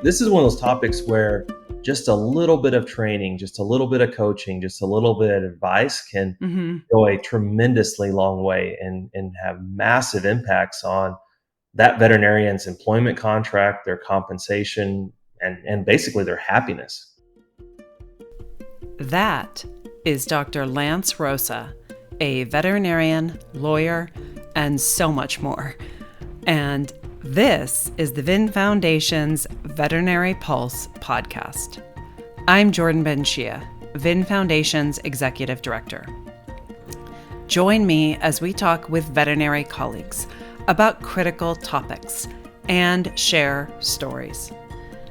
This is one of those topics where just a little bit of training, just a little bit of coaching, just a little bit of advice can hmm go a tremendously long way and have massive impacts on that veterinarian's employment contract, their compensation, and basically their happiness. That is Dr. Lance Rosa, a veterinarian, lawyer, and so much more. And this is the VIN Foundation's Veterinary Pulse podcast. I'm Jordan Ben-Shia, VIN Foundation's Executive Director. Join me as we talk with veterinary colleagues about critical topics and share stories.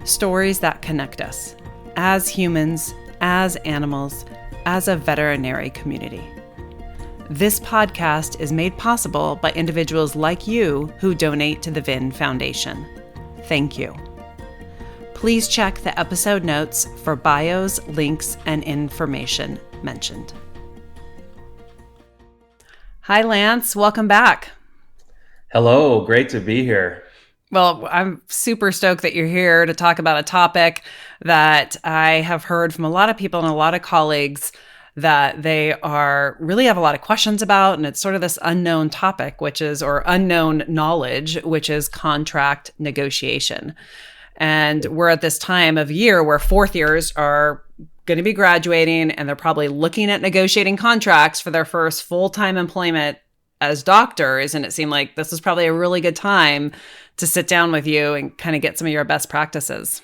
Stories that connect us as humans, as animals, as a veterinary community. This podcast is made possible by individuals like you who donate to the VIN Foundation. Thank you. Please check the episode notes for bios, links, and information mentioned. Hi, Lance. Welcome back. Hello, great to be here. Well, I'm super stoked that you're here to talk about a topic that I have heard from a lot of people and a lot of colleagues that they really have a lot of questions about. And it's sort of this unknown topic, or unknown knowledge, which is contract negotiation. And we're at this time of year where fourth years are going to be graduating and they're probably looking at negotiating contracts for their first full-time employment as doctors. And it seemed like this is probably a really good time to sit down with you and kind of get some of your best practices.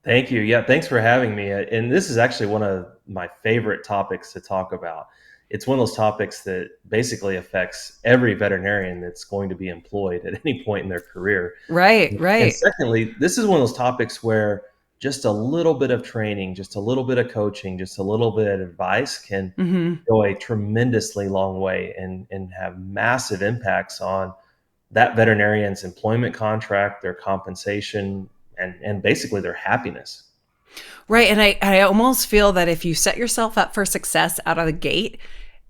Thank you. Yeah, thanks for having me. And this is actually one of my favorite topics to talk about. It's one of those topics that basically affects every veterinarian that's going to be employed at any point in their career. Right. And secondly, this is one of those topics where just a little bit of training, just a little bit of coaching, just a little bit of advice can go a tremendously long way and have massive impacts on that veterinarian's employment contract, their compensation, and basically their happiness. Right. And I almost feel that if you set yourself up for success out of the gate,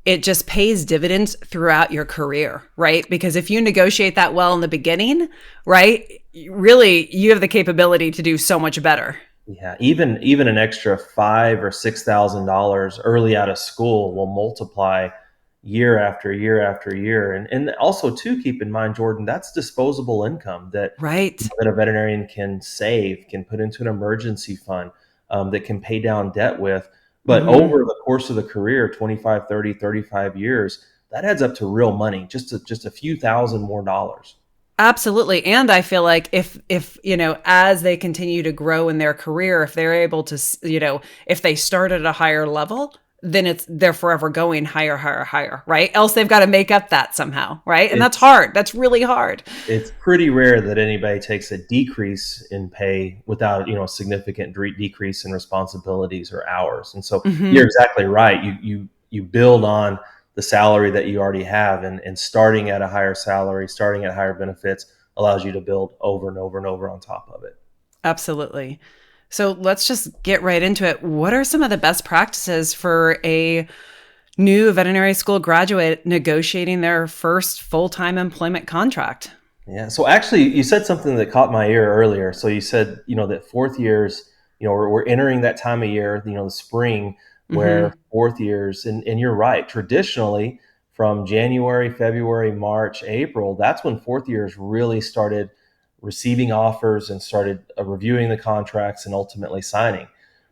it just pays dividends throughout your career, right? Because if you negotiate that well in the beginning, right, really you have the capability to do so much better. Yeah, even an extra $5,000 or $6,000 early out of school will multiply year after year after year. And also too, keep in mind, Jordan, that's disposable income that Right. that a veterinarian can save, can put into an emergency fund, that can pay down debt with. But over the course of the career, 25, 30, 35 years, that adds up to real money, just a few thousand more dollars. Absolutely. And I feel like if as they continue to grow in their career, if they're able to, if they start at a higher level, then they're forever going higher, higher, higher, right? Else they've got to make up that somehow, right? And that's hard. That's really hard. It's pretty rare that anybody takes a decrease in pay without, a significant decrease in responsibilities or hours. And so you're exactly right. You build on the salary that you already have, and starting at a higher salary, starting at higher benefits allows you to build over and over and over on top of it. Absolutely. So let's just get right into it. What are some of the best practices for a new veterinary school graduate negotiating their first full-time employment contract? Yeah. So actually, you said something that caught my ear earlier. So you said, that fourth years, we're entering that time of year, the spring, where fourth years, and you're right, traditionally from January, February, March, April, that's when fourth years really started receiving offers and started reviewing the contracts and ultimately signing.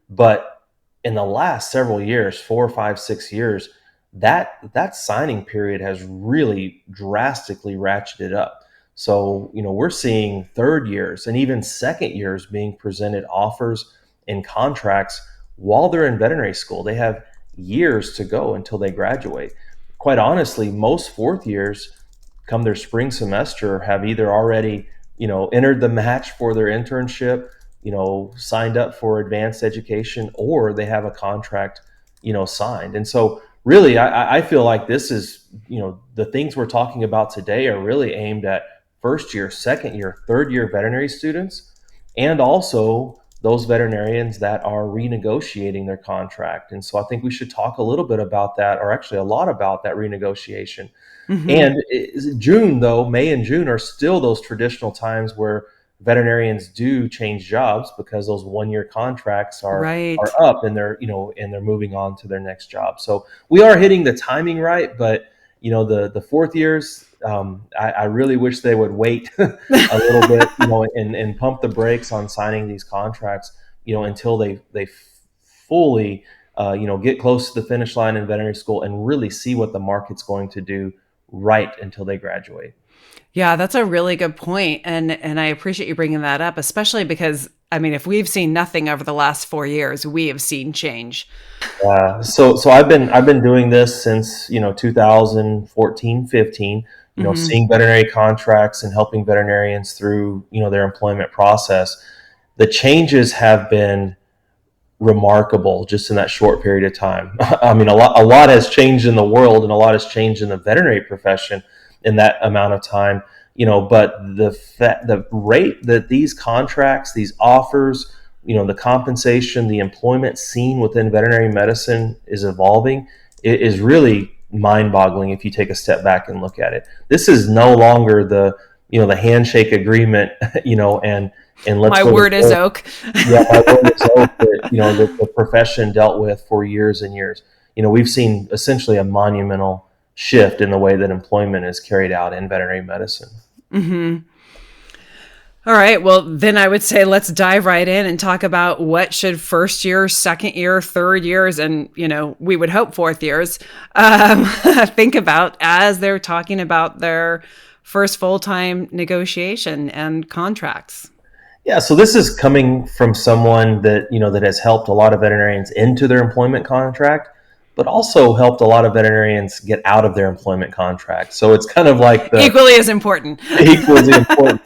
But in the last several years, 4, 5, 6 years, that signing period has really drastically ratcheted up. So, we're seeing third years and even second years being presented offers and contracts while they're in veterinary school. They have years to go until they graduate. Quite honestly, most fourth years, come their spring semester, have either already entered the match for their internship, signed up for advanced education, or they have a contract, signed. And so really, I feel like this is, the things we're talking about today are really aimed at first year, second year, third year veterinary students, and also those veterinarians that are renegotiating their contract. And so I think we should talk a little bit about that, or actually a lot about that renegotiation. And June, though, May and June are still those traditional times where veterinarians do change jobs because those 1 year contracts are Right. up, and they're moving on to their next job. So we are hitting the timing right, but the 4th years, I really wish they would wait a little bit, and pump the brakes on signing these contracts, until they fully, get close to the finish line in veterinary school and really see what the market's going to do right until they graduate. Yeah, that's a really good point, and I appreciate you bringing that up, especially because I mean, if we've seen nothing over the last 4 years, we have seen change. So I've been doing this since 2014, 15. Hmm. Seeing veterinary contracts and helping veterinarians through their employment process. The changes have been remarkable just in that short period of time. I mean, a lot has changed in the world, and a lot has changed in the veterinary profession in that amount of time. But the rate that these contracts, these offers, the compensation, the employment scene within veterinary medicine is evolving. It is really mind-boggling if you take a step back and look at it. This is no longer the handshake agreement, and let's My go to word is work. oak. Yeah, my word is oath that the profession dealt with for years and years. We've seen essentially a monumental shift in the way that employment is carried out in veterinary medicine. Hmm. All right. Well, then I would say let's dive right in and talk about what should first year, second year, third years, and we would hope fourth years think about as they're talking about their first full time negotiation and contracts. Yeah, so this is coming from someone that has helped a lot of veterinarians into their employment contract, but also helped a lot of veterinarians get out of their employment contract. So it's kind of like the Equally as important. equally important.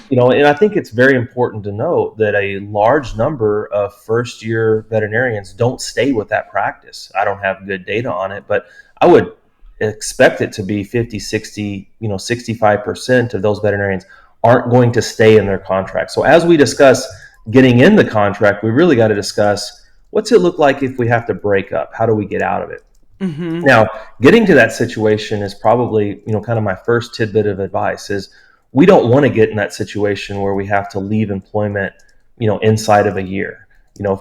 So, and I think it's very important to note that a large number of first year veterinarians don't stay with that practice. I don't have good data on it, but I would expect it to be 50, 60, 65% of those veterinarians aren't going to stay in their contract. So as we discuss getting in the contract, we really got to discuss what's it look like if we have to break up? How do we get out of it? Hmm. Now, getting to that situation is probably, kind of my first tidbit of advice is we don't want to get in that situation where we have to leave employment, inside of a year,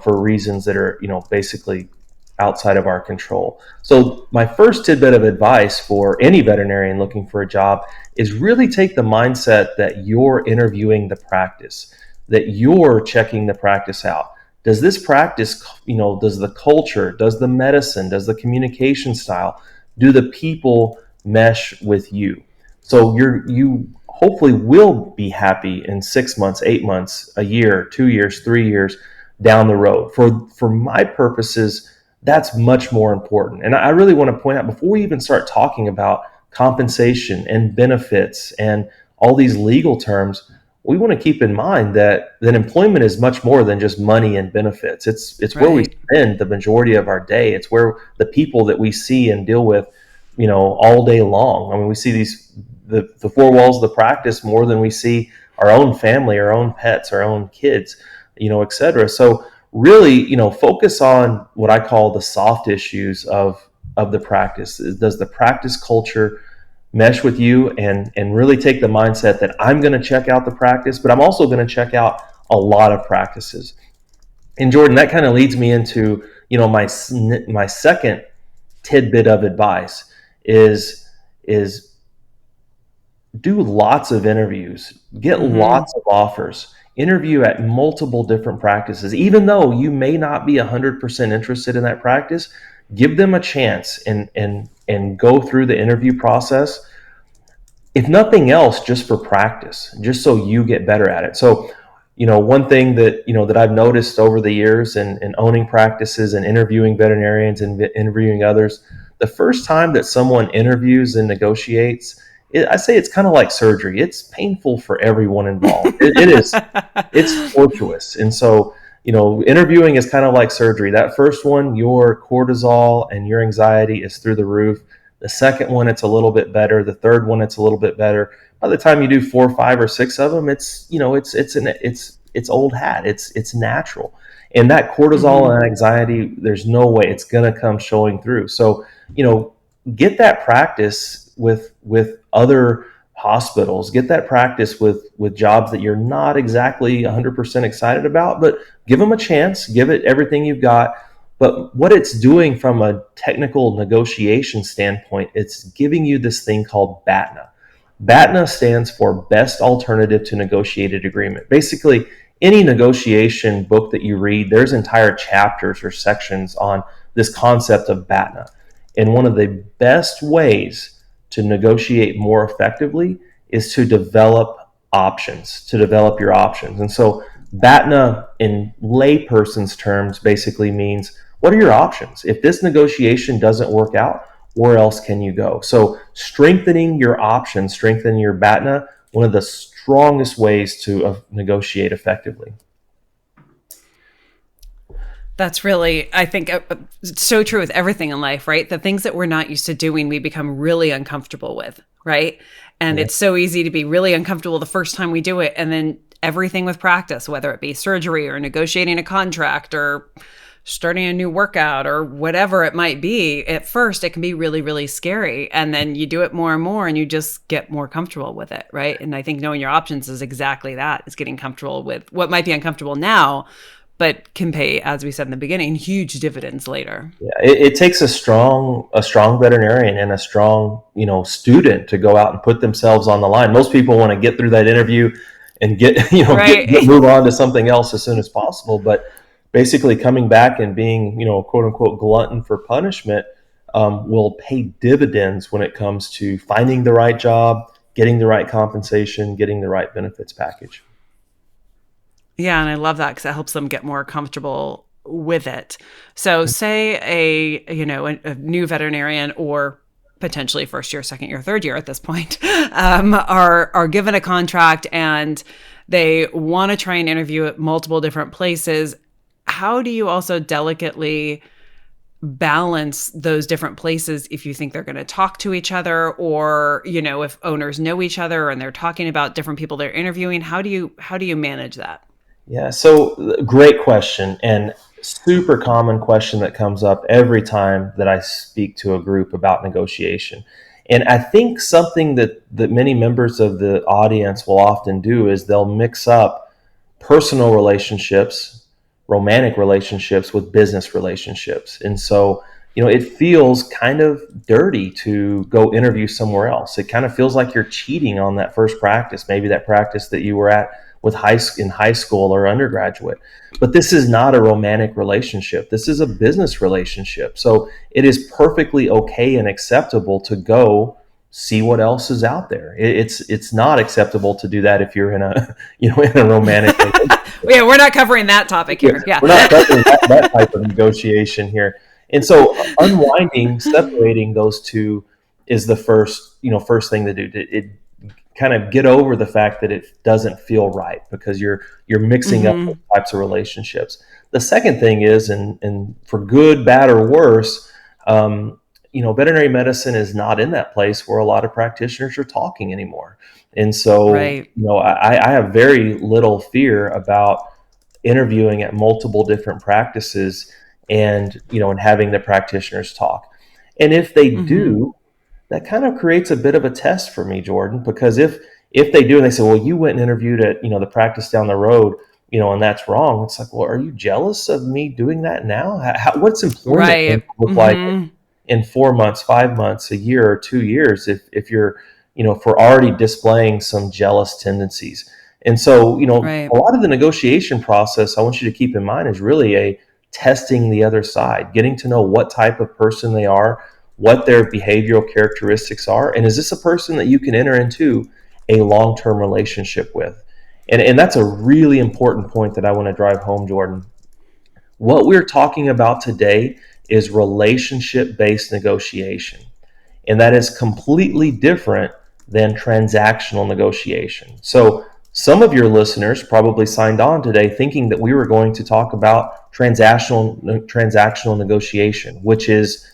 for reasons that are, basically outside of our control. So my first tidbit of advice for any veterinarian looking for a job is really take the mindset that you're interviewing the practice, that you're checking the practice out. Does this practice, does the culture, does the medicine, does the communication style, do the people mesh with you? So you hopefully will be happy in 6 months, 8 months, a year, 2 years, 3 years down the road. For my purposes, that's much more important. And I really want to point out before we even start talking about compensation and benefits and all these legal terms, we want to keep in mind that employment is much more than just money and benefits. It's where we Right. spend the majority of our day. It's where the people that we see and deal with, all day long. I mean, we see the four walls of the practice more than we see our own family, our own pets, our own kids, et cetera. So really, focus on what I call the soft issues of the practice. Does the practice culture mesh with you, and really take the mindset that I'm going to check out the practice, but I'm also going to check out a lot of practices. And Jordan, that kind of leads me into my second tidbit of advice is do lots of interviews, get Hmm. lots of offers, interview at multiple different practices. Even though you may not be 100% interested in that practice, give them a chance and go through the interview process, if nothing else, just for practice, just so you get better at it. So, one thing that I've noticed over the years in owning practices and interviewing veterinarians and interviewing others, the first time that someone interviews and negotiates, I say it's kind of like surgery. It's painful for everyone involved. It is. It's tortuous. And so, interviewing is kind of like surgery. That first one, your cortisol and your anxiety is through the roof. The second one, it's a little bit better. The third one, it's a little bit better. By the time you do 4, 5, or 6 of them, it's old hat. It's natural. And that cortisol Hmm. and anxiety, there's no way it's gonna come showing through. So, get that practice with other hospitals. Get that practice with jobs that you're not exactly 100% excited about, but give them a chance, give it everything you've got. But what it's doing from a technical negotiation standpoint, it's giving you this thing called BATNA. BATNA stands for Best Alternative to Negotiated Agreement. Basically, any negotiation book that you read, there's entire chapters or sections on this concept of BATNA. And one of the best ways to negotiate more effectively is to develop options, to develop your options. And so BATNA in layperson's terms basically means, what are your options? If this negotiation doesn't work out, where else can you go? So strengthening your options, strengthening your BATNA, one of the strongest ways to negotiate effectively. That's really, I think, so true with everything in life, right? The things that we're not used to doing, we become really uncomfortable with, right? And it's so easy to be really uncomfortable the first time we do it. And then everything with practice, whether it be surgery or negotiating a contract or starting a new workout or whatever it might be, at first it can be really, really scary. And then you do it more and more and you just get more comfortable with it, right? And I think knowing your options is exactly that, is getting comfortable with what might be uncomfortable now, but can pay, as we said in the beginning, huge dividends later. Yeah, it takes a strong veterinarian and a strong, student to go out and put themselves on the line. Most people want to get through that interview and get, Right. move on to something else as soon as possible. But basically coming back and being, quote unquote, glutton for punishment will pay dividends when it comes to finding the right job, getting the right compensation, getting the right benefits package. Yeah, and I love that because it helps them get more comfortable with it. So say a new veterinarian, or potentially first year, second year, third year at this point, are given a contract and they want to try and interview at multiple different places. How do you also delicately balance those different places if you think they're going to talk to each other, or if owners know each other and they're talking about different people they're interviewing? How do you manage that? Yeah, so great question, and super common question that comes up every time that I speak to a group about negotiation. And I think something that many members of the audience will often do is they'll mix up personal relationships, romantic relationships with business relationships. And so, it feels kind of dirty to go interview somewhere else. It kind of feels like you're cheating on that first practice, maybe that practice that you were at in high school or undergraduate. But this is not a romantic relationship. This is a business relationship. So it is perfectly okay and acceptable to go see what else is out there. It's not acceptable to do that if you're in a in a romantic relationship. Yeah, we're not covering that topic here. Yeah. We're not covering that type of negotiation here. And so unwinding, separating those two is the first thing to do. It kind of get over the fact that it doesn't feel right because you're mixing up those types of relationships. The second thing is, and for good, bad, or worse, veterinary medicine is not in that place where a lot of practitioners are talking anymore. And so, Right. I have very little fear about interviewing at multiple different practices and having the practitioners talk. And if they do, that kind of creates a bit of a test for me, Jordan, because if they do and they say, well, you went and interviewed at, the practice down the road, and that's wrong. It's like, well, are you jealous of me doing that now? What's employment Right. look like in 4 months, 5 months, a year, or 2 years, if you're, if we're already displaying some jealous tendencies. And so, Right. a lot of the negotiation process, I want you to keep in mind, is really a testing the other side, getting to know what type of person they are, what their behavioral characteristics are, and is this a person that you can enter into a long-term relationship with? And that's a really important point that I want to drive home, Jordan. What we're talking about today is relationship-based negotiation, and that is completely different than transactional negotiation. So some of your listeners probably signed on today thinking that we were going to talk about transactional negotiation, which is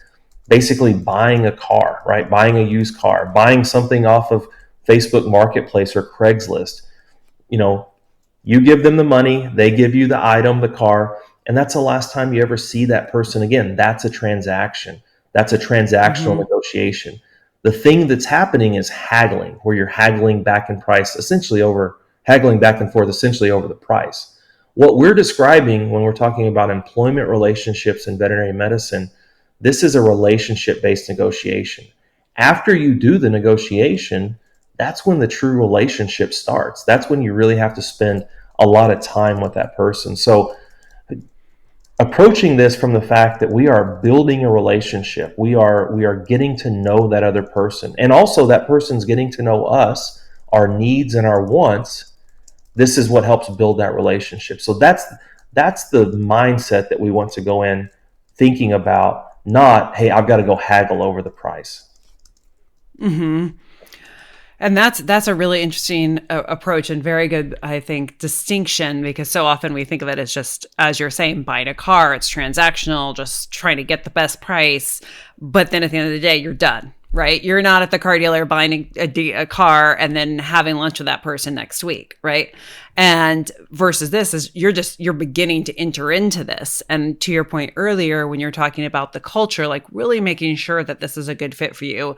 basically buying a car, right? Buying a used car, buying something off of Facebook Marketplace or Craigslist. You know, you give them the money, they give you the item, the car, and that's the last time you ever see that person again. That's a transaction. That's a transactional negotiation. The thing that's happening is haggling, where you're haggling back in price, essentially over haggling back and forth, essentially over the price. What we're describing when we're talking about employment relationships in veterinary medicine, this is a relationship based negotiation. After you do the negotiation, that's when the true relationship starts. That's when you really have to spend a lot of time with that person. So, approaching this from the fact that we are building a relationship, we are getting to know that other person, and also that person's getting to know us, our needs and our wants. This is what helps build that relationship. So that's the mindset that we want to go in thinking about, not, hey, I've got to go haggle over the price. And that's a really interesting approach and very good, I think, distinction, because so often we think of it as just, as you're saying, buying a car. It's transactional, just trying to get the best price. But then at the end of the day, you're done, right? You're not at the car dealer buying a car and then having lunch with that person next week, right? And versus this is you're beginning to enter into this. And to your point earlier, when you're talking about the culture, like really making sure that this is a good fit for you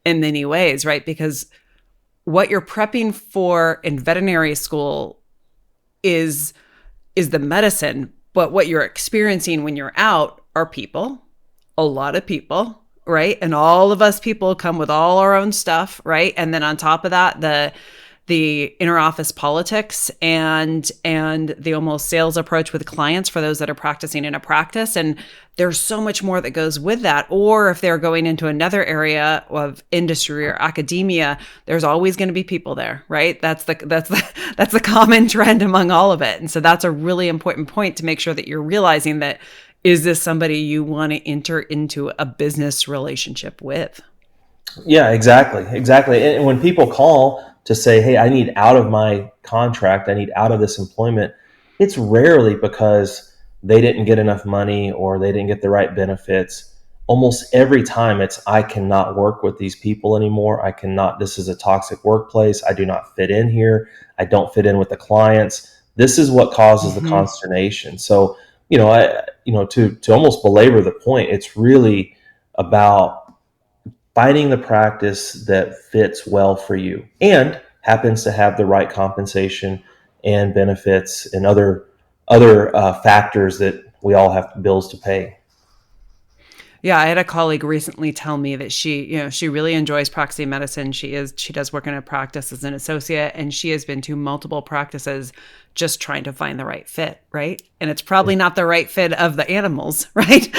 in many ways, right? Because what you're prepping for in veterinary school is the medicine, but what you're experiencing when you're out are people, a lot of people, right? And all of us people come with all our own stuff, right? And then on top of that, the interoffice politics and the almost sales approach with clients for those that are practicing in a practice. And there's so much more that goes with that. Or if they're going into another area of industry or academia, there's always going to be people there, right? That's the common trend among all of it. And so that's a really important point to make sure that you're realizing that, is this somebody you want to enter into a business relationship with? Yeah, exactly. And when people call to say, "Hey, I need out of my contract, I need out of this employment," it's rarely because they didn't get enough money or they didn't get the right benefits. Almost every time it's, "I cannot work with these people anymore. I cannot, this is a toxic workplace. I do not fit in here. I don't fit in with the clients." This is what causes the Mm-hmm. consternation. So, to almost belabor the point, it's really about finding the practice that fits well for you and happens to have the right compensation and benefits and other factors that we all have bills to pay. Yeah, I had a colleague recently tell me that she really enjoys practicing medicine. She does work in a practice as an associate, and she has been to multiple practices just trying to find the right fit, right? And it's probably not the right fit of the animals, right?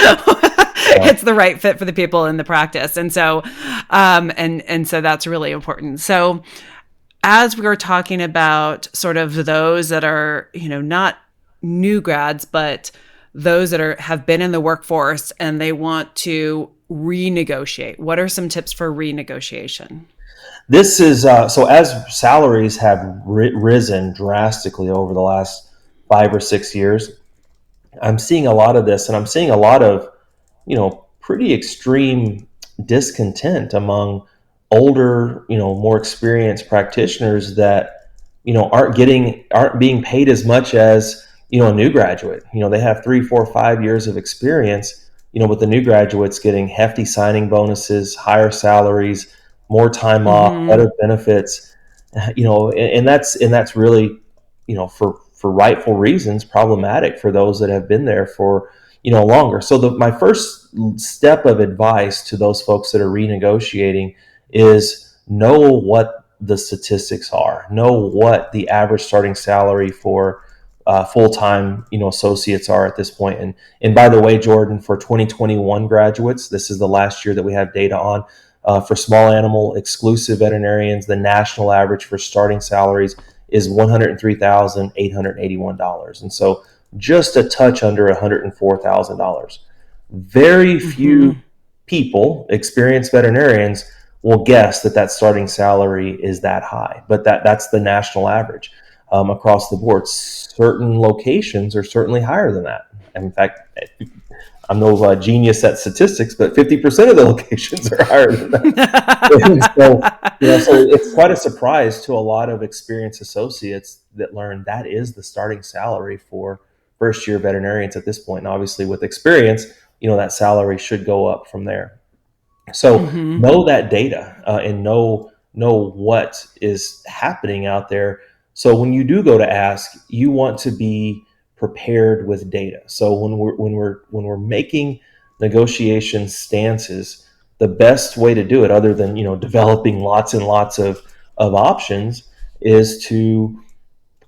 Yeah. It's the right fit for the people in the practice. And so and so that's really important. So as we were talking about sort of those that are, not new grads, but those that have been in the workforce and they want to renegotiate, what are some tips for renegotiation? This is so as salaries have risen drastically over the last 5 or 6 years. I'm seeing a lot of this, and I'm seeing a lot of pretty extreme discontent among older, more experienced practitioners that, aren't being paid as much as, a new graduate. They have 3, 4, 5 years of experience, but the new graduates getting hefty signing bonuses, higher salaries, more time off, Mm-hmm. better benefits, and that's really, for rightful reasons, problematic for those that have been there for longer. So my first step of advice to those folks that are renegotiating is know what the statistics are, know what the average starting salary for full-time associates are at this point. And by the way, Jordan, for 2021 graduates, this is the last year that we have data on. For small animal exclusive veterinarians, the national average for starting salaries is $103,881, and so just a touch under $104,000. Very few Mm-hmm. people, experienced veterinarians, will guess that that starting salary is that high, but that's the national average across the board. Certain locations are certainly higher than that. In fact, I'm no genius at statistics, but 50% of the locations are higher than that. And so, so it's quite a surprise to a lot of experienced associates that learn that is the starting salary for first year veterinarians at this point. And obviously, with experience, that salary should go up from there. So Mm-hmm. know that data, and know what is happening out there. So when you do go to ask, you want to be prepared with data. So when we're making negotiation stances, the best way to do it, other than developing lots and lots of options, is to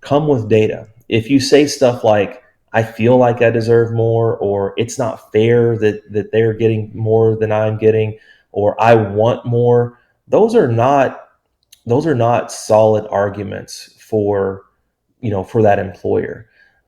come with data. If you say stuff like, I feel like I deserve more, or it's not fair that they're getting more than I'm getting, or I want more, those are not those are not solid arguments for that employer.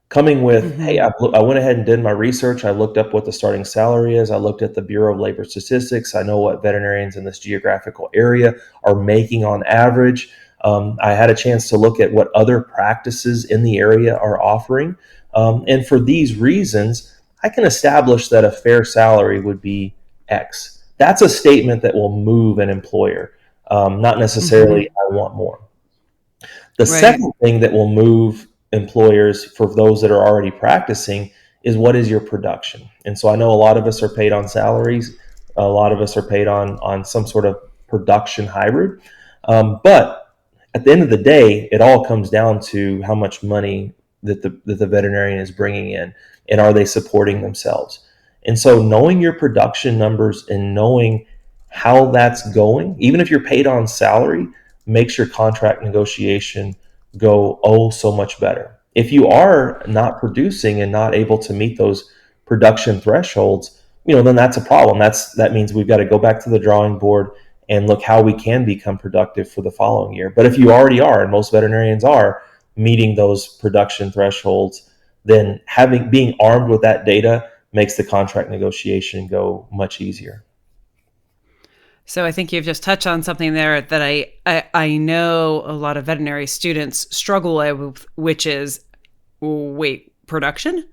Coming with, hey, Mm-hmm. I went ahead and did my research. I looked up what the starting salary is. I looked at the Bureau of Labor Statistics. I know what veterinarians in this geographical area are making on average. I had a chance to look at what other practices in the area are offering. And for these reasons, I can establish that a fair salary would be X. That's a statement that will move an employer, not Mm-hmm. necessarily, I want more. The Right. second thing that will move employers, for those that are already practicing, is what is your production. And so I know a lot of us are paid on salaries, a lot of us are paid on some sort of production hybrid. But at the end of the day, it all comes down to how much money that the veterinarian is bringing in, and are they supporting themselves. And so knowing your production numbers and knowing how that's going, even if you're paid on salary, makes your contract negotiation go oh so much better. If you are not producing and not able to meet those production thresholds, then that's a problem. That means we've got to go back to the drawing board and look how we can become productive for the following year. But if you already are, and most veterinarians are meeting those production thresholds, then being armed with that data makes the contract negotiation go much easier. So I think you've just touched on something there that I know a lot of veterinary students struggle with, which is, wait, production?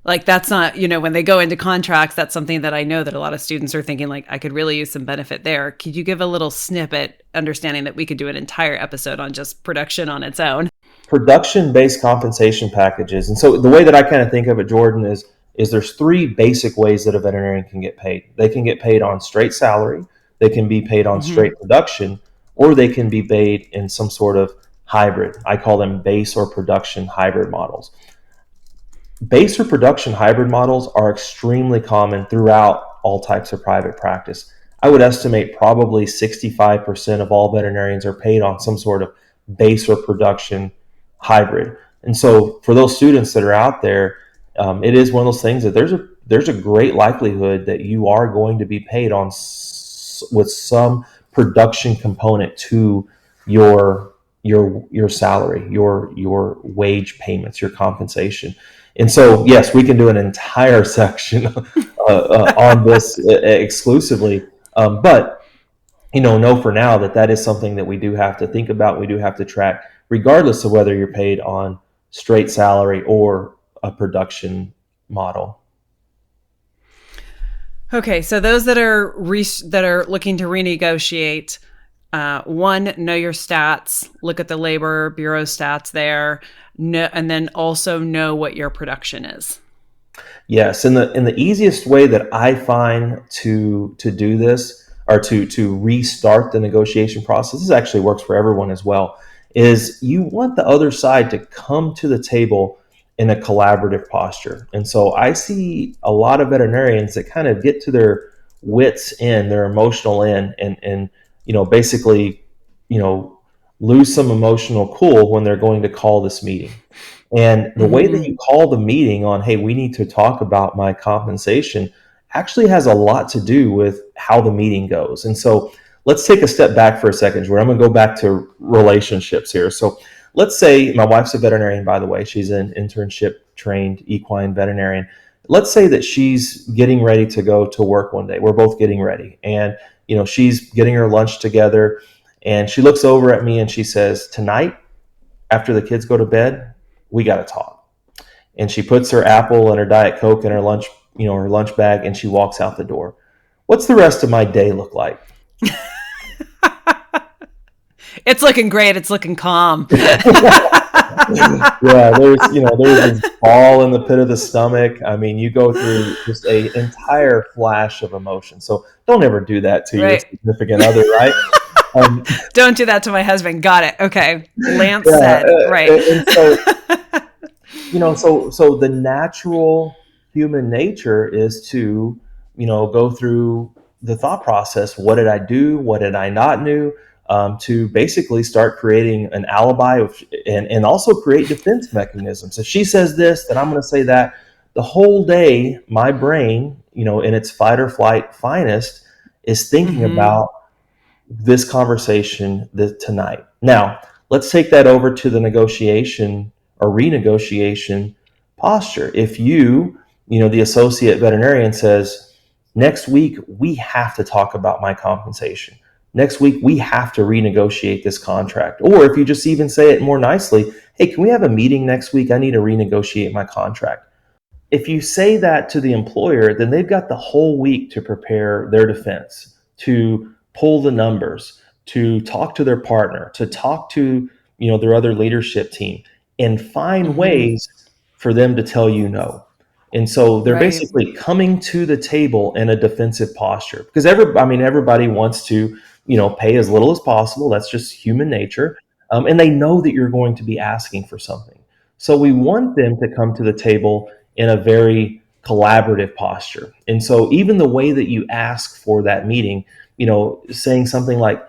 Like that's not, when they go into contracts, that's something that I know that a lot of students are thinking like, I could really use some benefit there. Could you give a little snippet, understanding that we could do an entire episode on just production on its own? Production-based compensation packages. And so the way that I kind of think of it, Jordan, is there's three basic ways that a veterinarian can get paid. They can get paid on straight salary, they can be paid on Mm-hmm. straight production, or they can be paid in some sort of hybrid. I call them base or production hybrid models. Base or production hybrid models are extremely common throughout all types of private practice. I would estimate probably 65% of all veterinarians are paid on some sort of base or production hybrid. And so, for those students that are out there, it is one of those things that there's a great likelihood that you are going to be paid with some production component to your salary, your wage payments, your compensation. And so, yes, we can do an entire section on this exclusively. But know for now that is something that we do have to think about. We do have to track, regardless of whether you're paid on straight salary or a production model. Okay, so those that are that are looking to renegotiate, one, know your stats, look at the labor bureau stats there, and then also know what your production is. Yes, and the easiest way that I find to do this, or to restart the negotiation process, this actually works for everyone as well, is you want the other side to come to the table in a collaborative posture. And so I see a lot of veterinarians that kind of get to their wits end, their emotional end, and basically, you know lose some emotional cool when they're going to call this meeting. And the way that Mm-hmm. you call the meeting on, hey, we need to talk about my compensation, actually has a lot to do with how the meeting goes. And so let's take a step back for a second, where I'm going to go back to relationships here. So let's say my wife's a veterinarian, by the way. She's an internship trained equine veterinarian. Let's say that she's getting ready to go to work one day. We're both getting ready. And, she's getting her lunch together. And she looks over at me and she says, tonight, after the kids go to bed, we got to talk. And she puts her apple and her Diet Coke in her lunch bag, and she walks out the door. What's the rest of my day look like? It's looking great. It's looking calm. Yeah, there's this ball in the pit of the stomach. I mean, you go through just a entire flash of emotion. So don't ever do that to your Right. significant other, right? Um, Don't do that to my husband. Got it. Okay. Lance yeah, said, right. and so so the natural human nature is to, go through the thought process. What did I do? What did I not do? To basically start creating an alibi and also create defense mechanisms. If she says this, then I'm going to say that. The whole day, my brain, in its fight or flight finest, is thinking Mm-hmm. about this conversation tonight. Now, let's take that over to the negotiation or renegotiation posture. If the associate veterinarian says, next week, we have to talk about my compensation. Next week, we have to renegotiate this contract. Or if you just even say it more nicely, hey, can we have a meeting next week? I need to renegotiate my contract. If you say that to the employer, then they've got the whole week to prepare their defense, to pull the numbers, to talk to their partner, to talk to their other leadership team, and find Mm-hmm. ways for them to tell you no. And so they're Right. basically coming to the table in a defensive posture because everybody wants to pay as little as possible. That's just human nature, and they know that you're going to be asking for something. So we want them to come to the table in a very collaborative posture. And so even the way that you ask for that meeting, saying something like,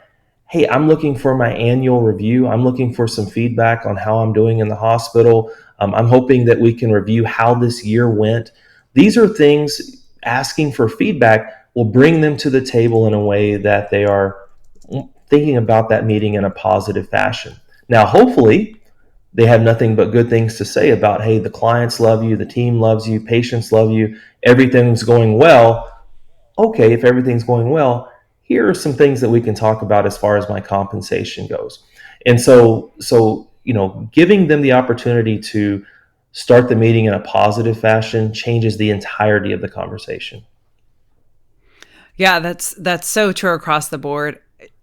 hey, I'm looking for my annual review. I'm looking for some feedback on how I'm doing in the hospital. I'm hoping that we can review how this year went. These are things asking for feedback will bring them to the table in a way that they are thinking about that meeting in a positive fashion. Now, hopefully, they have nothing but good things to say about, hey, the clients love you, the team loves you, patients love you, everything's going well. Okay, if everything's going well, here are some things that we can talk about as far as my compensation goes. And so giving them the opportunity to start the meeting in a positive fashion changes the entirety of the conversation. Yeah, that's so true across the board.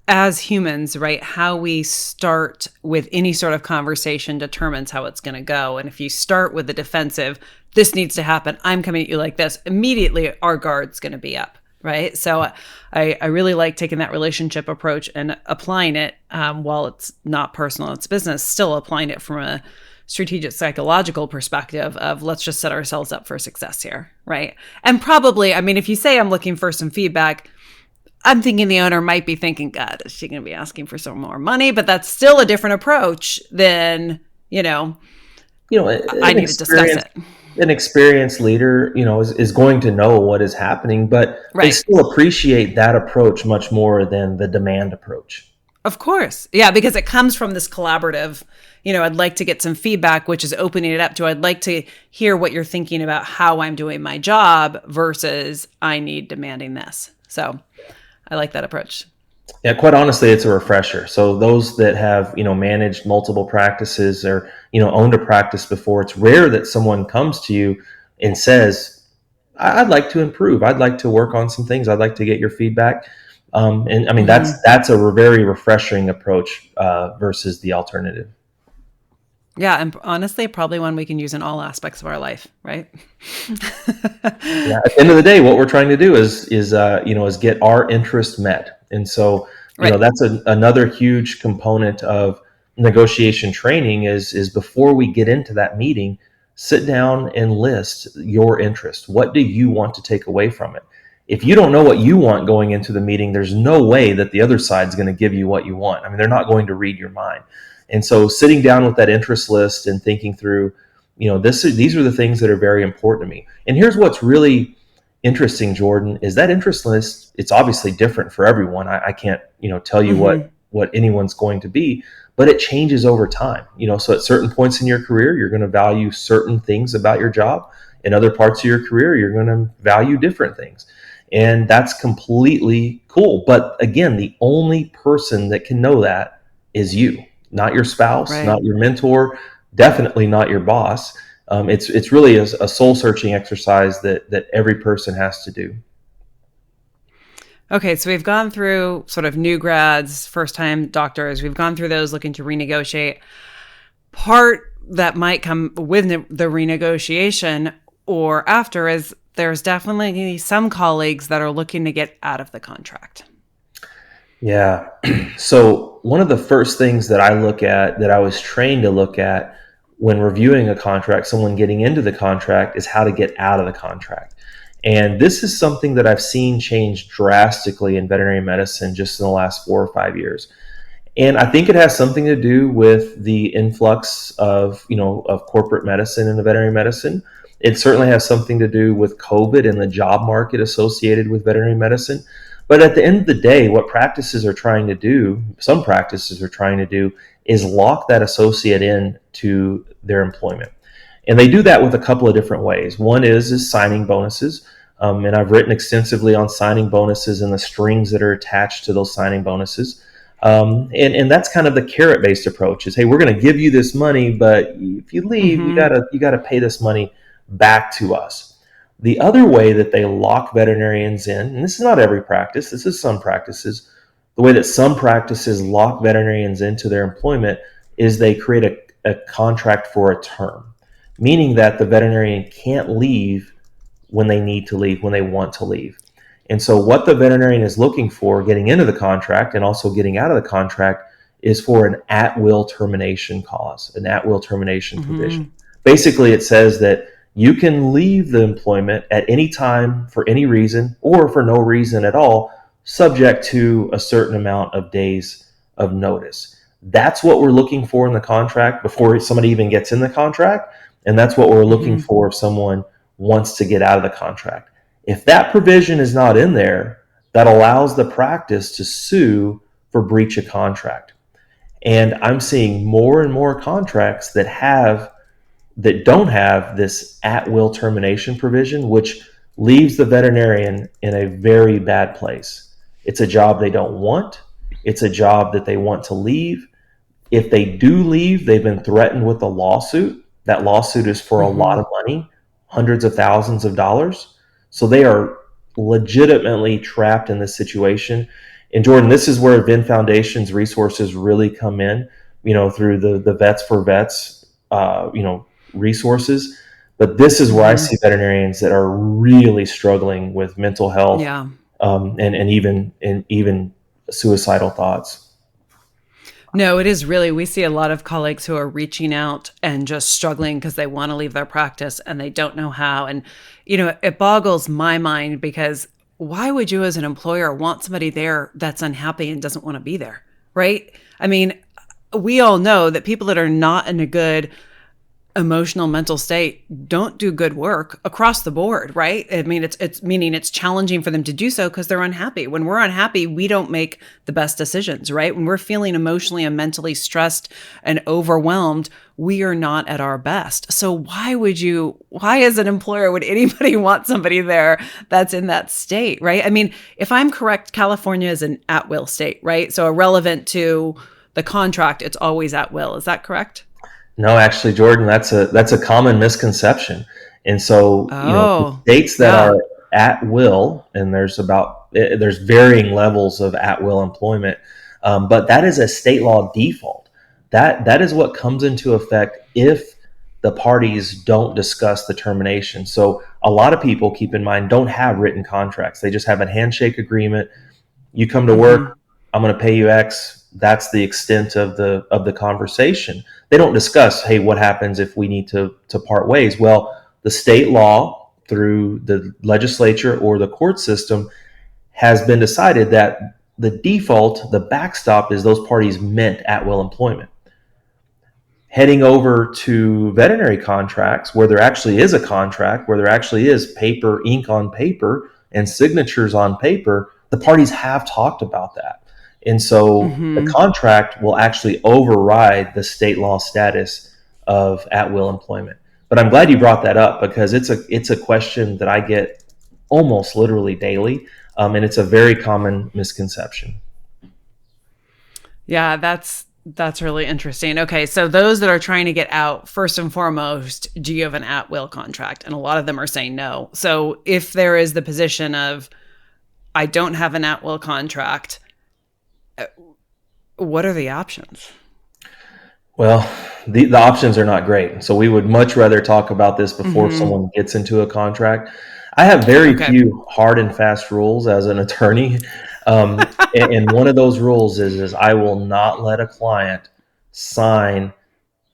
As humans, right? How we start with any sort of conversation determines how it's going to go. And if you start with the defensive, this needs to happen, I'm coming at you like this, immediately our guard's going to be up, right? So I really like taking that relationship approach and applying it while it's not personal, it's business, still applying it from a strategic psychological perspective of let's just set ourselves up for success here, right? And probably, I mean, if you say I'm looking for some feedback, I'm thinking the owner might be thinking, God, is she going to be asking for some more money? But that's still a different approach than, You know, I an need to discuss experienced it. an experienced leader, is going to know what is happening, but they Right. still appreciate that approach much more than the demand approach. Of course. Yeah, because it comes from this collaborative, I'd like to get some feedback, which is opening it up to I'd like to hear what you're thinking about how I'm doing my job versus I need demanding this. So I like that approach. Yeah, quite honestly, it's a refresher. So those that have, managed multiple practices or, owned a practice before, it's rare that someone comes to you and says, I'd like to improve. I'd like to work on some things. I'd like to get your feedback. And I mean, Mm-hmm. that's a very refreshing approach versus the alternative. Yeah, and honestly, probably one we can use in all aspects of our life, right? Yeah, at the end of the day, what we're trying to do is get our interest met, and so Right. that's another huge component of negotiation training is before we get into that meeting, sit down and list your interest. What do you want to take away from it? If you don't know what you want going into the meeting, there's no way that the other side's going to give you what you want. I mean, they're not going to read your mind. And so sitting down with that interest list and thinking through, these are the things that are very important to me. And here's what's really interesting, Jordan, is that interest list, it's obviously different for everyone. I can't, tell you Mm-hmm. what anyone's going to be, but it changes over time. So at certain points in your career, you're going to value certain things about your job. In other parts of your career, you're going to value different things. And that's completely cool. But again, the only person that can know that is you, not your spouse, Right. not your mentor, definitely not your boss. It's really a soul searching exercise that every person has to do. Okay, so we've gone through sort of new grads, first time doctors. We've gone through those looking to renegotiate. Part that might come with the renegotiation or after is there's definitely some colleagues that are looking to get out of the contract. Yeah. So one of the first things that I look at, that I was trained to look at when reviewing a contract, someone getting into the contract, is how to get out of the contract. And this is something that I've seen change drastically in veterinary medicine just in the last 4 or 5 years. And I think it has something to do with the influx of, of corporate medicine into veterinary medicine. It certainly has something to do with COVID and the job market associated with veterinary medicine. But at the end of the day, what practices are trying to do, some practices are trying to do, is lock that associate in to their employment. And they do that with a couple of different ways. One is signing bonuses. And I've written extensively on signing bonuses and the strings that are attached to those signing bonuses. And that's kind of the carrot-based approach is, hey, we're going to give you this money, but if you leave, you gotta pay this money back to us. The other way that they lock veterinarians in, and this is not every practice, this is some practices, the way that some practices lock veterinarians into their employment is they create a contract for a term, meaning that the veterinarian can't leave when they need to leave, when they want to leave. And so what the veterinarian is looking for getting into the contract and also getting out of the contract is for an at-will termination clause, an at-will termination provision. Basically, it says that you can leave the employment at any time for any reason or for no reason at all, subject to a certain amount of days of notice. That's what we're looking for in the contract before somebody even gets in the contract. And that's what we're looking for if someone wants to get out of the contract. If that provision is not in there, that allows the practice to sue for breach of contract. And I'm seeing more and more contracts that don't have this at-will termination provision, which leaves the veterinarian in a very bad place. It's a job they don't want. It's a job that they want to leave. If they do leave, they've been threatened with a lawsuit. That lawsuit is for a lot of money, hundreds of thousands of dollars. So they are legitimately trapped in this situation. And Jordan, this is where Vin Foundation's resources really come in, through the Vets for Vets, resources. But this is where I see veterinarians that are really struggling with mental health, Yeah. and even suicidal thoughts. No, it is really, we see a lot of colleagues who are reaching out and just struggling because they want to leave their practice and they don't know how. And, it boggles my mind because why would you as an employer want somebody there that's unhappy and doesn't want to be there? Right? I mean, we all know that people that are not in a good emotional mental state don't do good work across the board, right? I mean, it's meaning it's challenging for them to do so because they're unhappy. When we're unhappy, we don't make the best decisions, right? When we're feeling emotionally and mentally stressed and overwhelmed, we are not at our best. So why as an employer would anybody want somebody there that's in that state, right? I mean, if I'm correct, California is an at-will state, right? So irrelevant to the contract, it's always at will. Is that correct? No, actually, Jordan, that's a common misconception. And so, Oh, states that yeah. are at will, and there's varying levels of at will employment, but that is a state law default. That is what comes into effect if the parties don't discuss the termination. So a lot of people, keep in mind, don't have written contracts. They just have a handshake agreement. You come to work, I'm going to pay you X. That's the extent of the conversation. They don't discuss, hey, what happens if we need to part ways? Well, the state law through the legislature or the court system has been decided that the default, the backstop, is those parties meant at will employment. Heading over to veterinary contracts, where there actually is a contract, where there actually is paper, ink on paper, and signatures on paper, the parties have talked about that. And so the contract will actually override the state law status of at will employment. But I'm glad you brought that up because it's a question that I get almost literally daily, and it's a very common misconception. Yeah, that's really interesting. Okay, so those that are trying to get out, first and foremost, do you have an at-will contract? And a lot of them are saying no. So if there is the position of I don't have an at-will contract, what are the options? Well, the options are not great. So we would much rather talk about this before Mm-hmm. someone gets into a contract. I have very Okay. few hard and fast rules as an attorney. And one of those rules is I will not let a client sign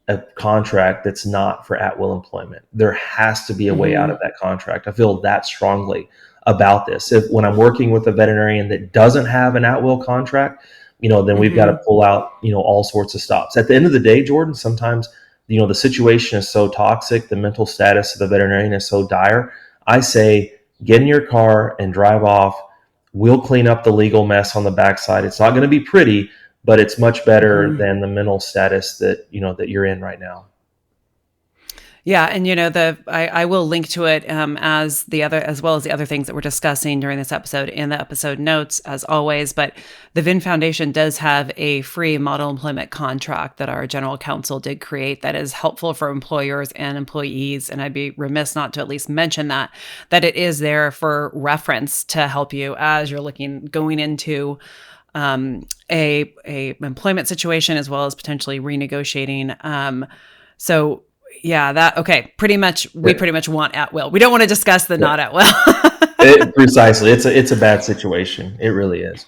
a contract that's not for at-will employment. There has to be a way out Mm-hmm. of that contract. I feel that strongly about this. If when I'm working with a veterinarian that doesn't have an at-will contract, then we've got to Mm-hmm. pull out, all sorts of stops. At the end of the day, Jordan, sometimes, the situation is so toxic, the mental status of the veterinarian is so dire. I say, get in your car and drive off. We'll clean up the legal mess on the backside. It's not going to be pretty, but it's much better Mm-hmm. than the mental status that you're in right now. Yeah, and I will link to it as well as the other things that we're discussing during this episode in the episode notes as always. But the VIN Foundation does have a free model employment contract that our general counsel did create that is helpful for employers and employees. And I'd be remiss not to at least mention that it is there for reference to help you as you're going into a employment situation as well as potentially renegotiating. So yeah, okay. We Yeah. pretty much want at will. We don't want to discuss the Yeah. not at will. Precisely. It's a bad situation. It really is.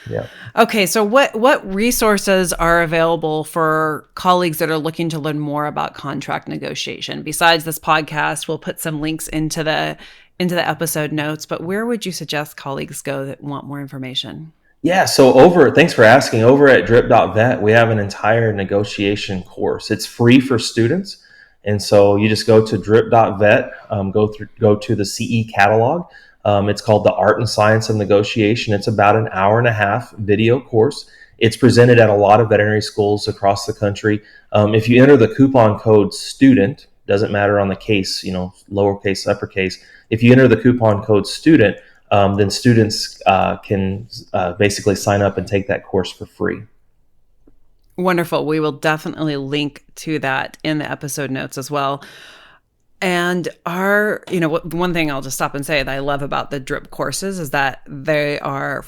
Yeah. Okay, so what resources are available for colleagues that are looking to learn more about contract negotiation? Besides this podcast, we'll put some links into the episode notes, but where would you suggest colleagues go that want more information? Yeah. So thanks for asking. Over at drip.vet, we have an entire negotiation course. It's free for students. And so you just go to drip.vet, go to the CE catalog. It's called The Art and Science of Negotiation. It's about an hour and a half video course. It's presented at a lot of veterinary schools across the country. If you enter the coupon code student, doesn't matter on the case, lowercase, uppercase. If you enter the coupon code student, then students can basically sign up and take that course for free. Wonderful. We will definitely link to that in the episode notes as well. And one thing I'll just stop and say that I love about the drip courses is that they are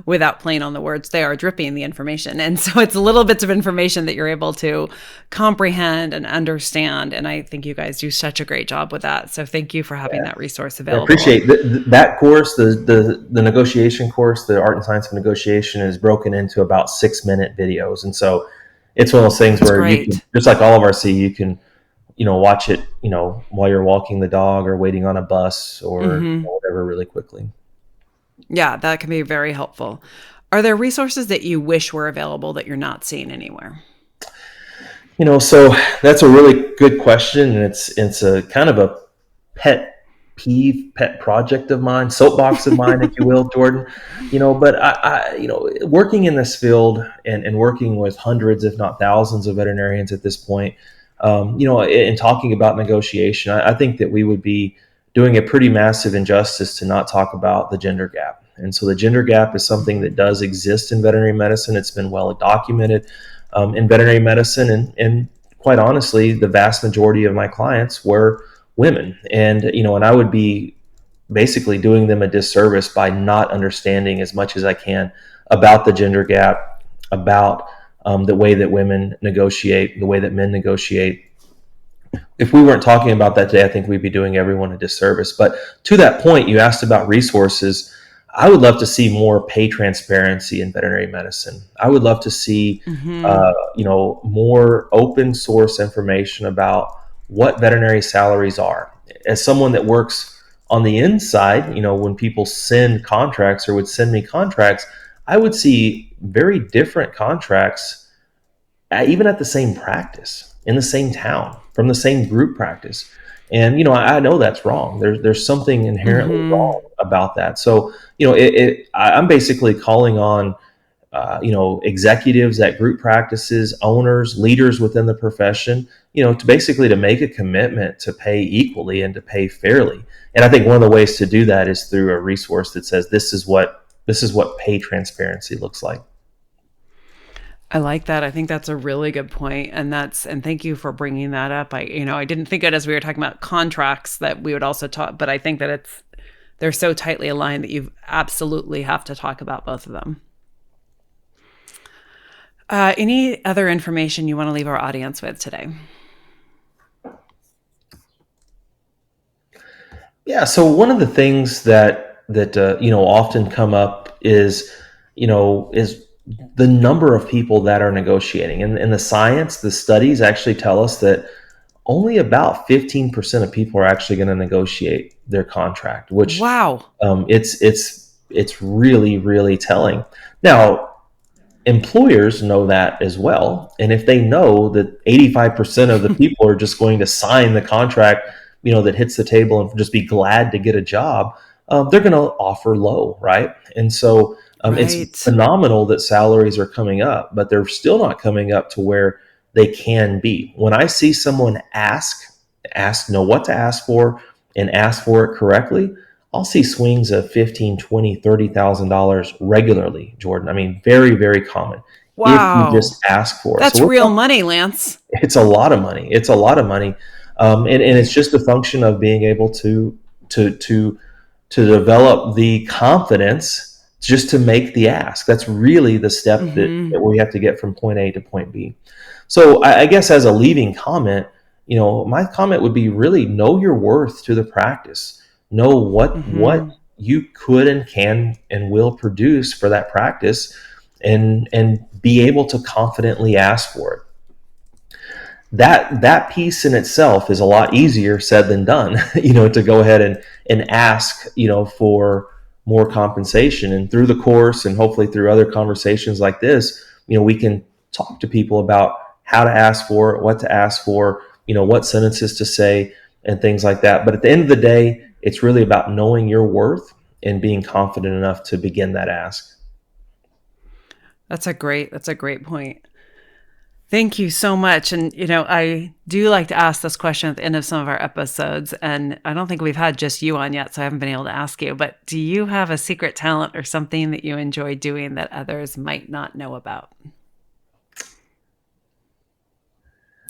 without playing on the words, they are dripping the information. And so it's little bits of information that you're able to comprehend and understand. And I think you guys do such a great job with that. So thank you for having that resource I available. appreciate that course. The negotiation course, the Art and Science of Negotiation, is broken into about 6-minute videos, and so it's one of those things That's where you can, great. just like all of our C, you can watch it while you're walking the dog or waiting on a bus or Hmm. whatever really quickly. Yeah, that can be very helpful. Are there resources that you wish were available that you're not seeing anywhere? So that's a really good question, and it's a kind of a pet project of mine, soapbox of mine, if you will, Jordan. But working in this field and working with hundreds, if not thousands, of veterinarians at this point, in talking about negotiation, I think that we would be doing a pretty massive injustice to not talk about the gender gap. And so the gender gap is something that does exist in veterinary medicine. It's been well documented in veterinary medicine. And quite honestly, the vast majority of my clients were women. And I would be basically doing them a disservice by not understanding as much as I can about the gender gap, about the way that women negotiate, the way that men negotiate. If we weren't talking about that today, I think we'd be doing everyone a disservice. But to that point, you asked about resources. I would love to see more pay transparency in veterinary medicine. I would love to see, Hmm. more open source information about what veterinary salaries are. As someone that works on the inside, when people send contracts or would send me contracts, I would see very different contracts, even at the same practice, in the same town, from the same group practice. And I know that's wrong. There's something inherently Hmm. wrong about that. So I'm basically calling on executives at group practices, owners, leaders within the profession, to basically to make a commitment to pay equally and to pay fairly. And I think one of the ways to do that is through a resource that says this is what pay transparency looks like. I like that. I think that's a really good point, and thank you for bringing that up. I didn't think it as we were talking about contracts that we would also talk, but I think that they're so tightly aligned that you absolutely have to talk about both of them. Any other information you want to leave our audience with today? Yeah. So one of the things that often come up is the number of people that are negotiating, and the science, the studies actually tell us that only about 15% of people are actually going to negotiate their contract, which Wow. it's really really telling. Now, employers know that as well, and if they know that 85% of the people are just going to sign the contract, that hits the table and just be glad to get a job, they're going to offer low, right? And so it's Right. phenomenal that salaries are coming up, but they're still not coming up to where they can be. When I see someone know what to ask for and ask for it correctly, I'll see swings of 15, 20, $30,000 regularly, Jordan. I mean, very, very common if you just Wow. ask for it. So That's real money, Lance. it's a lot of money. It's a lot of money. And it's just a function of being able to to to develop the confidence just to make the ask. That's really the step that we have to get from point A to point B. So I guess as a leaving comment, my comment would be really know your worth to the practice. Know what you could and can and will produce for that practice, and be able to confidently ask for it. That piece in itself is a lot easier said than done. To go ahead and ask, for more compensation. And through the course, and hopefully through other conversations like this, we can talk to people about how to ask for it, what to ask for, what sentences to say, and things like that. But at the end of the day, it's really about knowing your worth and being confident enough to begin that ask. That's a great point. Thank you so much. And, I do like to ask this question at the end of some of our episodes. And I don't think we've had just you on yet, so I haven't been able to ask you. But do you have a secret talent or something that you enjoy doing that others might not know about?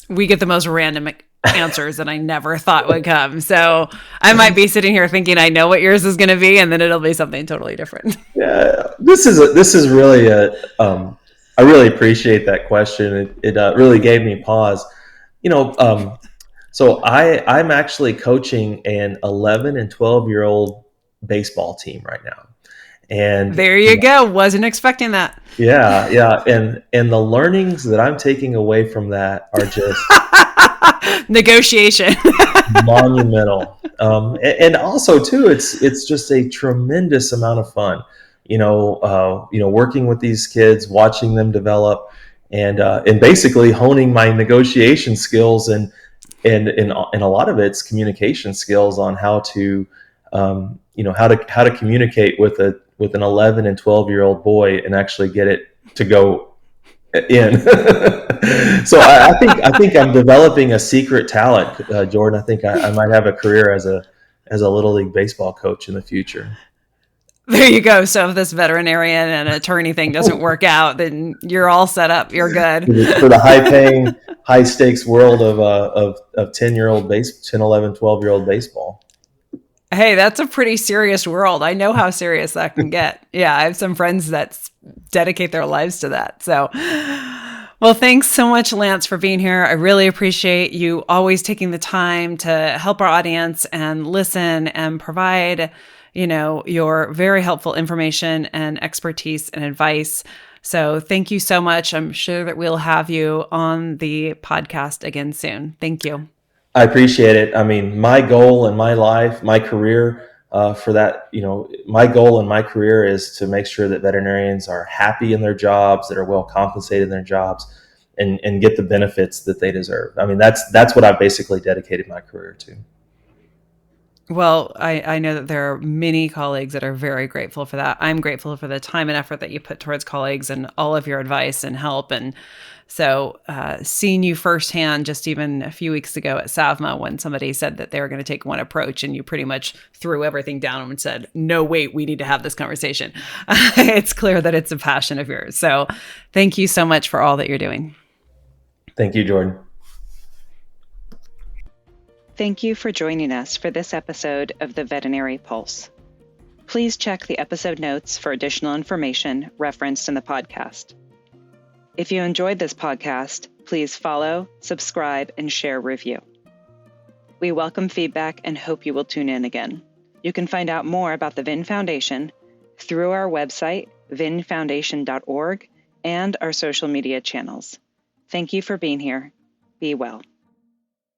We get the most random answers that I never thought would come. So I might be sitting here thinking I know what yours is going to be, and then it'll be something totally different. Yeah, this is really I really appreciate that question. It really gave me pause. You know, so I'm actually coaching an 11 and 12-year-old baseball team right now, and There you go. Wasn't expecting that. yeah, yeah, and the learnings that I'm taking away from that are just Negotiation. monumental. And also too, it's just a tremendous amount of fun. Working with these kids, watching them develop, and basically honing my negotiation skills, and a lot of it's communication skills on how to how to communicate with an 11 and 12-year-old boy and actually get it to go in. So I think I'm developing a secret talent, Jordan. I think I might have a career as a little league baseball coach in the future. There you go. So if this veterinarian and attorney thing doesn't work out, then you're all set up. You're good. For the high paying, high stakes world of 10-year-old 10, 11, 12-year-old baseball. Hey, that's a pretty serious world. I know how serious that can get. Yeah, I have some friends that dedicate their lives to that. So, well, thanks so much, Lance, for being here. I really appreciate you always taking the time to help our audience and listen and provide, your very helpful information and expertise and advice. So thank you so much. I'm sure that we'll have you on the podcast again soon. Thank you. I appreciate it. I mean, my goal in my life, my career, for that, my goal in my career is to make sure that veterinarians are happy in their jobs, that are well compensated in their jobs, and get the benefits that they deserve. I mean, that's what I've basically dedicated my career to. Well, I know that there are many colleagues that are very grateful for that. I'm grateful for the time and effort that you put towards colleagues and all of your advice and help. And so seeing you firsthand just even a few weeks ago at SAVMA when somebody said that they were going to take one approach and you pretty much threw everything down and said, no, wait, we need to have this conversation. It's clear that it's a passion of yours. So thank you so much for all that you're doing. Thank you, Jordan. Thank you for joining us for this episode of the Veterinary Pulse. Please check the episode notes for additional information referenced in the podcast. If you enjoyed this podcast, please follow, subscribe, and share review. We welcome feedback and hope you will tune in again. You can find out more about the VIN Foundation through our website, vinfoundation.org, and our social media channels. Thank you for being here. Be well.